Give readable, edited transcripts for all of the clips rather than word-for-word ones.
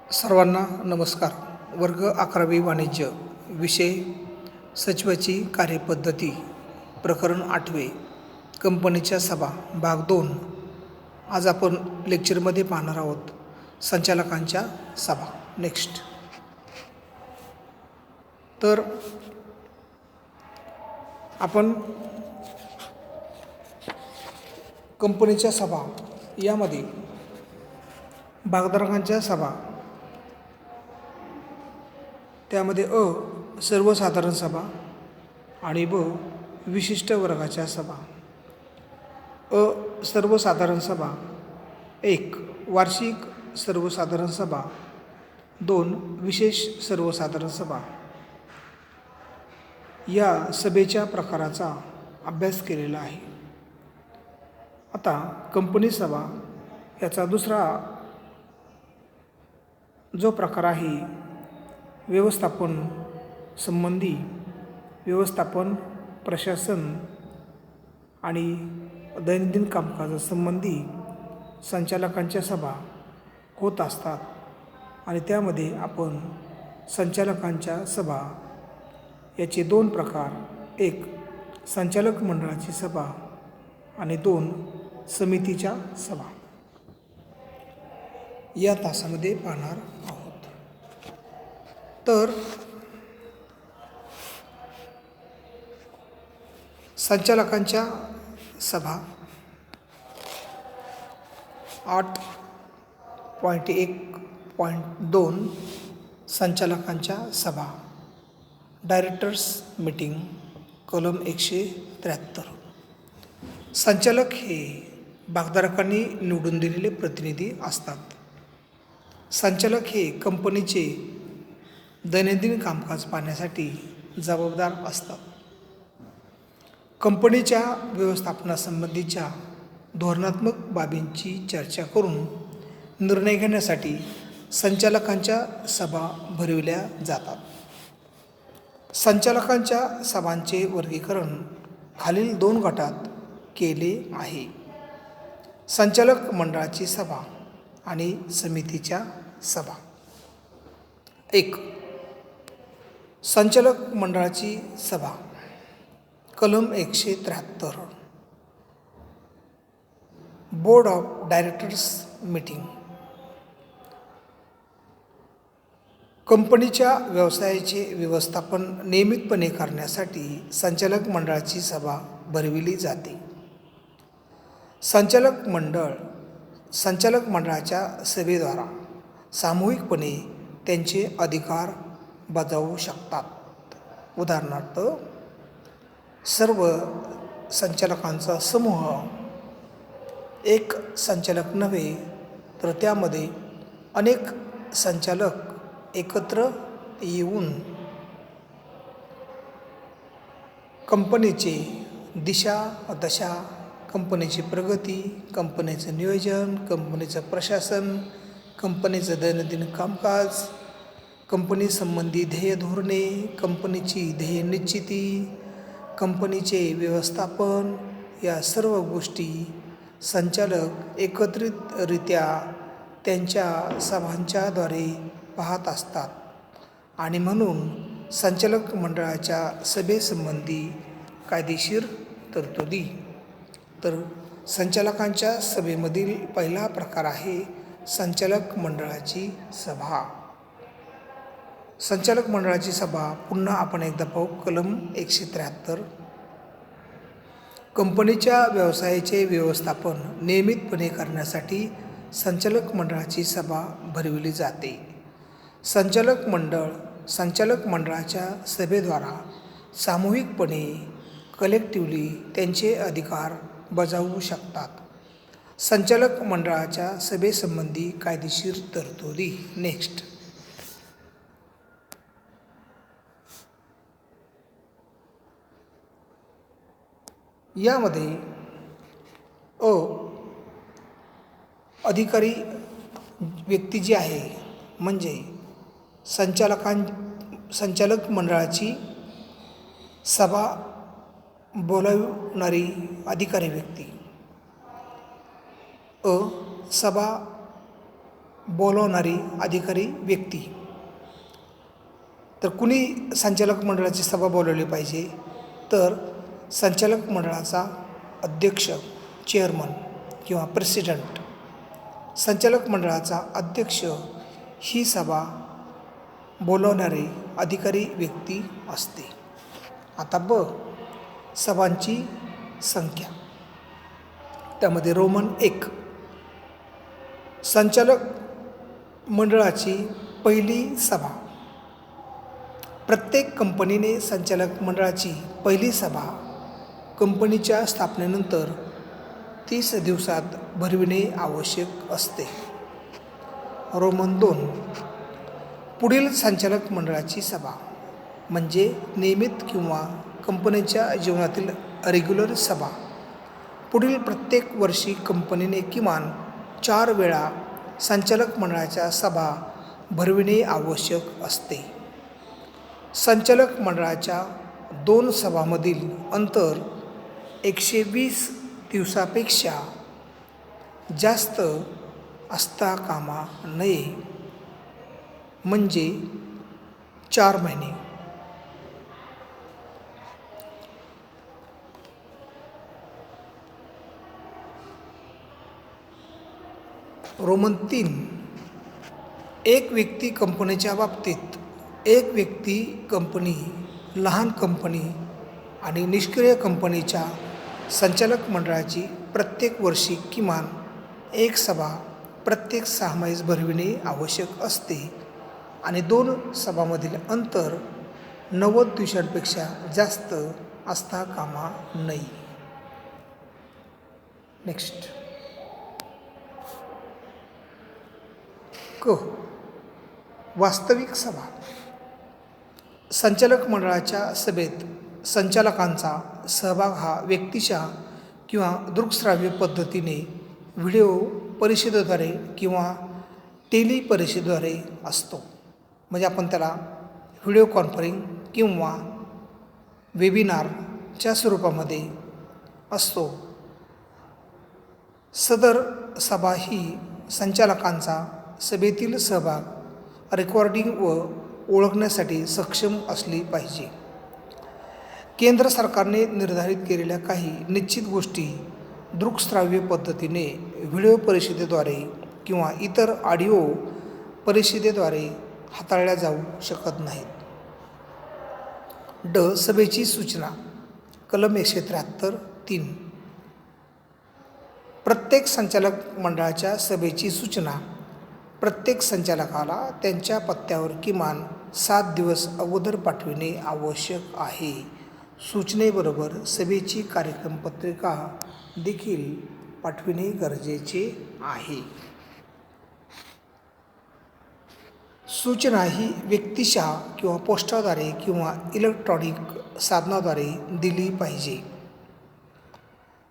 सर्वांना नमस्कार. वर्ग 11वी वाणिज्य, विषय सचिवाची कार्यपद्धती, प्रकरण 8वे, कंपनीच्या सभा, भाग 2. आज आपण लेक्चरमध्ये पाहणार आहोत संचालकांच्या सभा. नेक्स्ट. तर आपण कंपनीच्या सभा यामध्ये भागधारकांच्या सभा, त्यामध्ये सर्वसाधारण सभा आणि विशिष्ट वर्गाच्या सभा. सर्वसाधारण सभा 1. वार्षिक सर्वसाधारण सभा. 2. विशेष सर्वसाधारण सभा. या सभेच्या प्रकाराचा अभ्यास केलेला आहे. आता कंपनी सभा याचा दुसरा जो प्रकार आहे, व्यवस्थापन संबंधी, व्यवस्थापन, प्रशासन आणि दैनंदिन कामकाजासंबंधी संचालकांच्या सभा होत असतात. आणि त्यामध्ये आपण संचालकांच्या सभा याचे 2 प्रकार, 1 संचालक मंडळाची सभा आणि 2 समितीच्या सभा या तासामध्ये पाहणार आहोत. तर संचालकांच्या सभा 8.1.2 संचालकांच्या सभा, डायरेक्टर्स मीटिंग, कलम 173. संचालक हे भागधारकांनी निवडून दिलेले प्रतिनिधी असतात. संचालक हे कंपनीचे दैनंदिन कामकाज पाहण्यासाठी जबाबदार असतात. कंपनीच्या व्यवस्थापनासंबंधीच्या धोरणात्मक बाबींची चर्चा करून निर्णय घेण्यासाठी संचालकांच्या सभा भरविल्या जातात. संचालकांच्या सभांचे वर्गीकरण खालील 2 गटात केले आहे: संचालक मंडळाची सभा आणि समितीच्या सभा. 1. संचालक मंडळाची सभा, कलम 173. Board of directors meeting. कंपनीच्या व्यवसायाचे व्यवस्थापन नियमितपणे करण्यासाठी संचालक मंडळाची सभा भरविली जाते. संचालक मंडळाच्या सभेद्वारा सामूहिकपणे त्यांचे अधिकार बजावू शकतात. उदाहरणार्थ, सर्व संचालकांचा समूह, एक संचालक नव्हे तर त्यामध्ये अनेक संचालक एकत्र येऊन कंपनीचे दिशा दशा, कंपनीची प्रगती, कंपनीचं नियोजन, कंपनीचं प्रशासन, कंपनीचं दैनंदिन कामकाज, कंपनी संबंधी ध्येय धोरणे, कंपनीची ध्येय निश्चिती, कंपनीचे व्यवस्थापन, या सर्व गोष्टी संचालक एकत्रितरित्या त्यांच्या सभांच्याद्वारे पाहत असतात. आणि म्हणून संचालक मंडळाच्या सभेसंबंधी कायदेशीर तरतुदी. तर संचालकांच्या सभेमधील पहिला प्रकार आहे संचालक मंडळाची सभा. संचालक मंडळाची सभा पुन्हा आपण एकदा पाहू. कलम 173. कंपनीच्या व्यवसायाचे व्यवस्थापन नियमितपणे करण्यासाठी संचालक मंडळाची सभा भरविली जाते. संचालक मंडळाच्या सभेद्वारा सामूहिकपणे, कलेक्टिव्हली त्यांचे अधिकार बजावू शकतात. संचालक मंडळाच्या सभेसंबंधी कायदेशीर तरतुदी. नेक्स्ट. यामध्ये अधिकारी व्यक्ती जी आहे, म्हणजे संचालक मंडळाची सभा बोलावणारी अधिकारी व्यक्ती. सभा बोलवणारी अधिकारी व्यक्ती. तर कुणी संचालक मंडळाची सभा बोलवली पाहिजे, तर संचालक मंडळाचा अध्यक्ष, चेअरमन किंवा प्रेसिडेंट. संचालक मंडळाचा अध्यक्ष ही सभा बोलवणारी अधिकारी व्यक्ती असते. आता सभांची संख्या, त्यामध्ये रोमन 1. संचालक मंडळाची पहिली सभा. प्रत्येक कंपनीने संचालक मंडळाची पहिली सभा कंपनीच्या स्थापनेनंतर 30 दिवसात भरविणे आवश्यक असते. रोमन 2. पुढील संचालक मंडळाची सभा म्हणजे नियमित किंवा कंपनीच्या जीवनातील रेग्युलर सभा. पुढील प्रत्येक वर्षी कंपनीने किमान 4 वेळा संचालक मंडळाच्या सभा भरविणे आवश्यक असते. संचालक मंडळाच्या 2 सभांमधील अंतर 120 दिवसापेक्षा जास्त असता कामा नये, म्हणजे 4 महिने. रोमन 3. एक व्यक्ती कंपनीच्या बाबतीत. एक व्यक्ती कंपनी, लहान कंपनी आणि निष्क्रिय कंपनीच्या संचालक मंडळाची प्रत्येक वर्षी किमान एक सभा प्रत्येक 6 महिन्यास भरविणे आवश्यक असते आणि 2 सभांमधील अंतर 90 दिवसांपेक्षा जास्त असता कामा नये. नेक्स्ट. वास्तविक सभा. संचालक मंडळाच्या सभेत संचालकांचा सहभाग हा व्यक्तिशः किंवा दृकश्राव्य पद्धतीने व्हिडिओ परिषदेद्वारे किंवा टेली परिषदेद्वारे असतो. म्हणजे आपण त्याला व्हिडिओ कॉन्फरन्सिंग किंवा वेबिनारच्या स्वरूपामध्ये असतो. सदर सभा ही संचालकांचा सभेतील सहभाग रेकॉर्डिंग व ओळखण्यासाठी सक्षम असली पाहिजे. केंद्र सरकारने निर्धारित केलेल्या काही निश्चित गोष्टी दृकश्राव्य पद्धतीने व्हिडिओ परिषदेद्वारे किंवा इतर ऑडिओ परिषदेद्वारे हाताळल्या जाऊ शकत नाहीत. सभेची सूचना. कलम 173(3). प्रत्येक संचालक मंडळाच्या सभेची सूचना प्रत्येक संचालकाला त्यांच्या पत्त्यावर किमान 7 दिवस अगोदर पाठविणे आवश्यक आहे. सूचनेबरोबर सभेची कार्यक्रम पत्रिका देखील पाठविणे गरजेचे आहे. सूचना ही व्यक्तिशः किंवा पोस्टाद्वारे किंवा इलेक्ट्रॉनिक साधनाद्वारे दिली पाहिजे.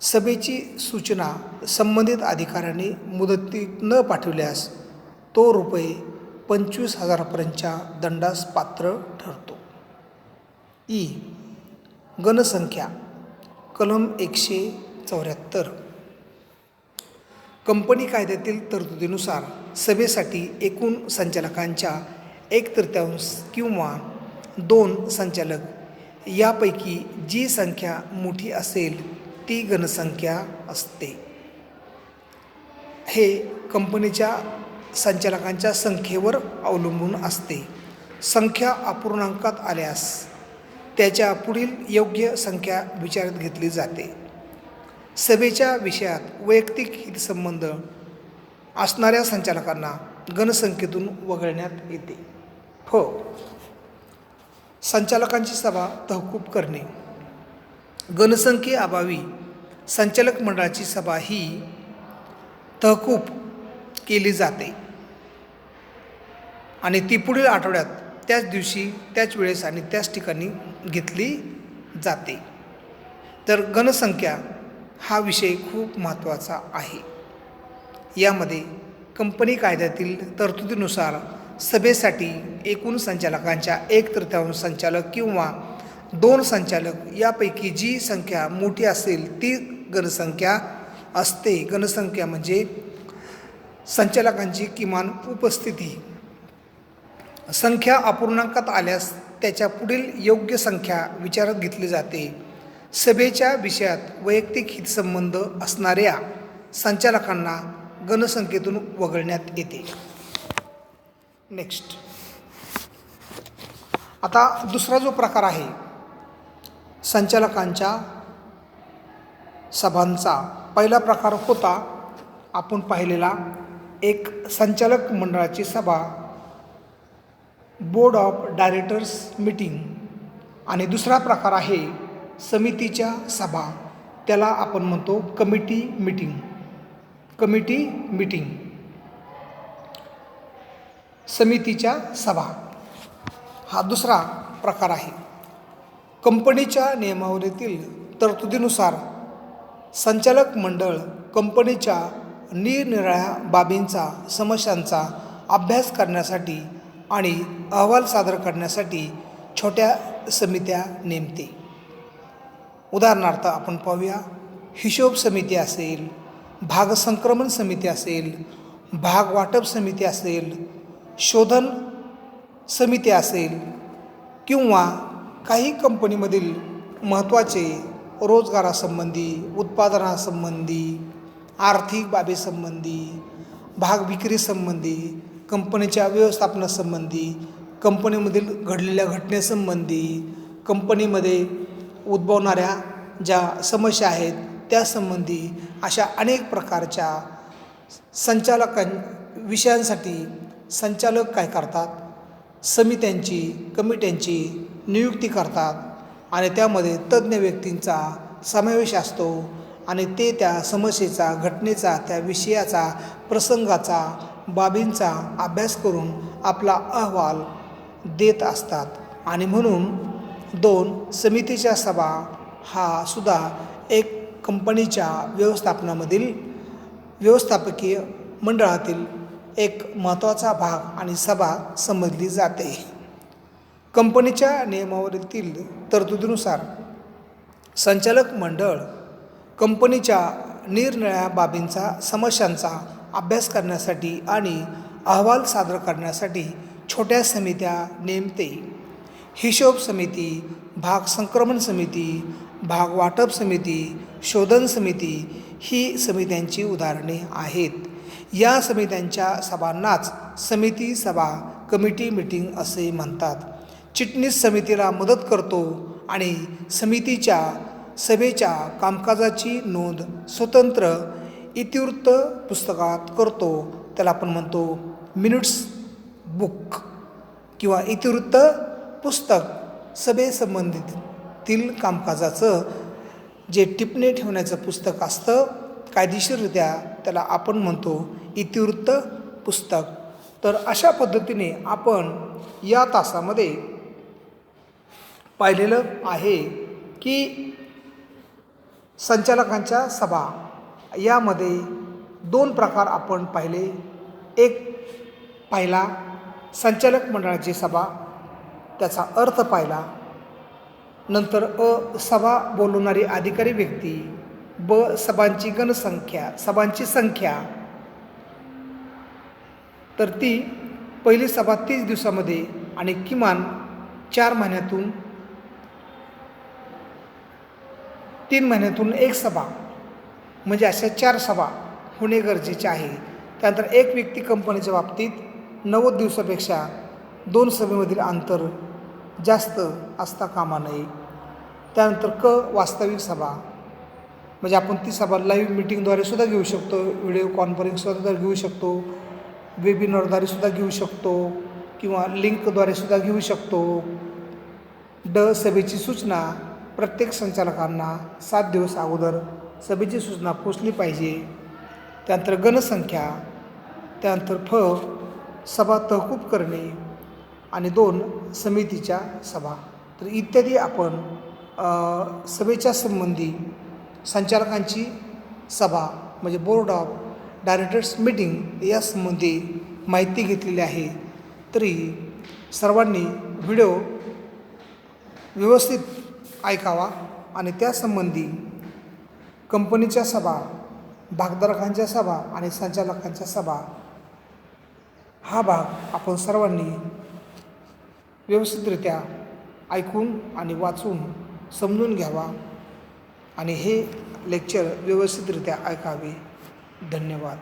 सभेची सूचना संबंधित अधिकाऱ्याने मुदतीत न पाठविल्यास तो ₹25,000पर्यंतच्या दंडास पात्र ठरतो. गणसंख्या. कलम 174. कंपनी कायद्यातील तरतुदीनुसार सभेसाठी एकूण संचालकांच्या 1/3 किंवा 2 संचालक यापैकी जी संख्या मोठी असेल ती गणसंख्या असते. हे कंपनीच्या संचालकांच्या संख्येवर अवलंबून असते. संख्या अपूर्णांकात आल्यास त्याच्या पुढील योग्य संख्या विचारात घेतली जाते. सभेच्या विषयात वैयक्तिक हितसंबंध असणाऱ्या संचालकांना गणसंख्येतून वगळण्यात येते. संचालकांची सभा तहकूब करणे. गणसंख्येअभावी संचालक मंडळाची सभा ही तहकूब केली जाते आणि ती पुढील आठवड्यात त्याच दिवशी, त्याच वेळेस आणि त्याच ठिकाणी घेतली जाते. तर गणसंख्या हा विषय खूप महत्त्वाचा आहे. यामध्ये कंपनी कायद्यातील तरतुदीनुसार सभेसाठी एकूण संचालकांच्या 1/3 संचालक किंवा 2 संचालक यापैकी जी संख्या मोठी असेल ती गणसंख्या असते. गणसंख्या म्हणजे संचालकांची किमान उपस्थिती. संख्या अपूर्णांकात आल्यास त्याच्या पुढील योग्य संख्या विचारात घेतली जाते. सभेच्या विषयात वैयक्तिक हितसंबंध असणाऱ्या संचालकांना गणसंख्येतून वगळण्यात येते. नेक्स्ट, आता दुसरा जो प्रकार आहे संचालकांच्या सभांचा, पहिला प्रकार होता आपण पाहिलेला एक संचालक मंडळाची सभा, बोर्ड ऑफ डायरेक्टर्स मीटिंग, आणि दुसरा प्रकार आहे समितीच्या सभा, त्याला आपण म्हणतो कमिटी मीटिंग. कमिटी मीटिंग, समितीच्या सभा हा दुसरा प्रकार आहे. कंपनीच्या नियमावलीतील तरतुदीनुसार संचालक मंडळ कंपनीच्या निरनिराळ्या बाबींचा, समस्यांचा अभ्यास करण्यासाठी आणि अहवाल सादर करण्यासाठी छोट्या समित्या नेमते. उदाहरणार्थ आपण पाहूया, हिशोब समिती असेल, भाग संक्रमण समिती असेल, भाग वाटप समिती असेल, शोधन समिती असेल, किंवा काही कंपनीमधील महत्त्वाचे रोजगारासंबंधी, उत्पादनासंबंधी, आर्थिक बाबीसंबंधी, भाग विक्रीसंबंधी, कंपनीच्या व्यवस्थापनासंबंधी, कंपनीमधील घडलेल्या घटनेसंबंधी, कंपनीमध्ये उद्भवणाऱ्या ज्या समस्या आहेत त्यासंबंधी, अशा अनेक प्रकारच्या विषयांसाठी संचालक काय करतात, समित्यांची, कमिट्यांची नियुक्ती करतात आणि त्यामध्ये तज्ज्ञ व्यक्तींचा समावेश असतो आणि ते त्या समस्येचा, घटनेचा, त्या विषयाचा, प्रसंगाचा, बाबींचा अभ्यास करून आपला अहवाल देत असतात. आणि म्हणून समितीच्या सभा हा सुद्धा एक कंपनीच्या व्यवस्थापकीय मंडळातील एक महत्त्वाचा भाग आणि सभा समजली जाते. कंपनीच्या नियमावलीतील तरतुदीनुसार संचालक मंडळ कंपनीच्या निरनिराळ्या बाबींचा, समस्यांचा अभ्यास करण्यासाठी आणि अहवाल सादर करण्यासाठी छोट्या समित्या नेमते. हिशोब समिती, भाग संक्रमण समिती, भाग वाटप समिती, शोधन समिती ही समित्यांची उदाहरणे आहेत. या समित्यांच्या सभांनाच समिती सभा, कमिटी मीटिंग असे म्हणतात. चिटणीस समितीला मदत करतो आणि सभेच्या कामकाजाची नोंद स्वतंत्र इतिवृत्त पुस्तकात करतो. त्याला आपण म्हणतो मिनिट्स बुक किंवा इतिवृत्त पुस्तक. सभेसंबंधितील कामकाजाचं जे टिपणे ठेवण्याचं पुस्तक असतं कायदेशीररित्या, त्याला आपण म्हणतो इतिवृत्त पुस्तक. तर अशा पद्धतीने आपण या तासामध्ये पाहिलेलं आहे की संचालकांच्या सभा यामध्ये 2 प्रकार आपण पाहिले. एक पाहिला संचालक मंडळाची सभा, त्याचा अर्थ पाहिला. नंतर सभा बोलवणारी अधिकारी व्यक्ती, सभांची सभांची संख्या. तर ती पहिली सभा 30 दिवसामध्ये आणि किमान 4 महिन्यातून 3 महिन्यातून एक सभा, म्हणजे अशा 4 सभा होणे गरजेचे आहे. त्यानंतर एक व्यक्ती कंपनीच्या बाबतीत 90 दिवसापेक्षा 2 सभेमधील अंतर जास्त असता कामा नये. त्यानंतर वास्तविक सभा, म्हणजे आपण ती सभा लाईव्ह मीटिंगद्वारे सुद्धा घेऊ शकतो, व्हिडिओ कॉन्फरन्सद्वारे घेऊ शकतो, वेबिनारद्वारे सुद्धा घेऊ शकतो किंवा लिंकद्वारे सुद्धा घेऊ शकतो. सभेची सूचना प्रत्येक संचालकांना 7 दिवस अगोदर सभेची सूचना पोचली पाहिजे. त्यानंतर गणसंख्या, त्यानंतर सभा तहकूब करणे आणि 2 समितीच्या सभा. तर इत्यादी आपण सभेच्या संबंधी संचालकांची सभा म्हणजे बोर्ड ऑफ डायरेक्टर्स मीटिंग यासंबंधी माहिती घेतलेली आहे. तरी सर्वांनी व्हिडिओ व्यवस्थित ऐकावा आणि त्यासंबंधी कंपनीच्या सभा, भागधारकांच्या सभा आणि संचालकांच्या सभा हा भाग आपण सर्वांनी व्यवस्थितरित्या ऐकून आणि वाचून समजून घ्यावा आणि हे लेक्चर व्यवस्थितरित्या ऐकावे. धन्यवाद.